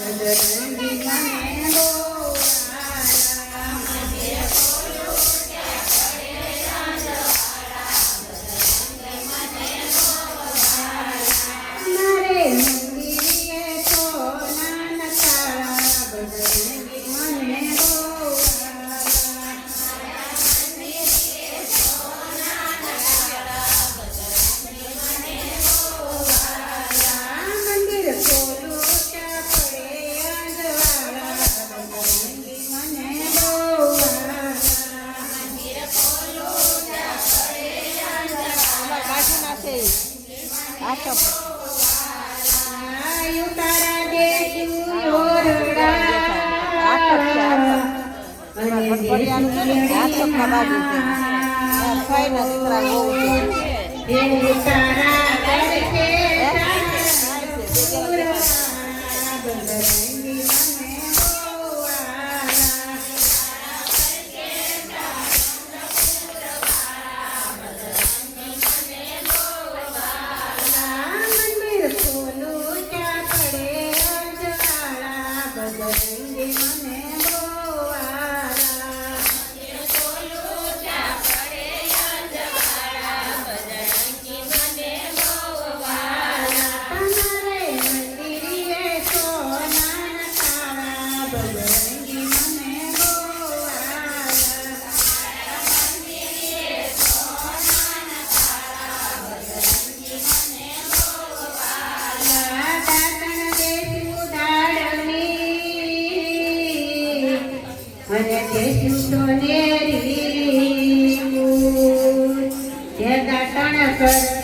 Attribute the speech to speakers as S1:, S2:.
S1: બજરંગી મને બોવાલા મારે મંદિરે સોના નકાળા બજરંગી મને બોવાલા મંદિર ખોલું ત્યાં પડે અંજવાળા બજરંગી મને બોવાલા આયુ તારા દેશું ઓરડા અને દેશું તારા કરકે બજરંગી મને બોવાલા મંદિર ખોલું ત્યાં પડે અંજવાળા બજરંગી મને બોવાલા તમારે મંદિરે સોના નકાળા બજરંગી મને બોવાલા દાતણ દેશું દાડમી અને દેશું સોનેરી એ દાતણ કર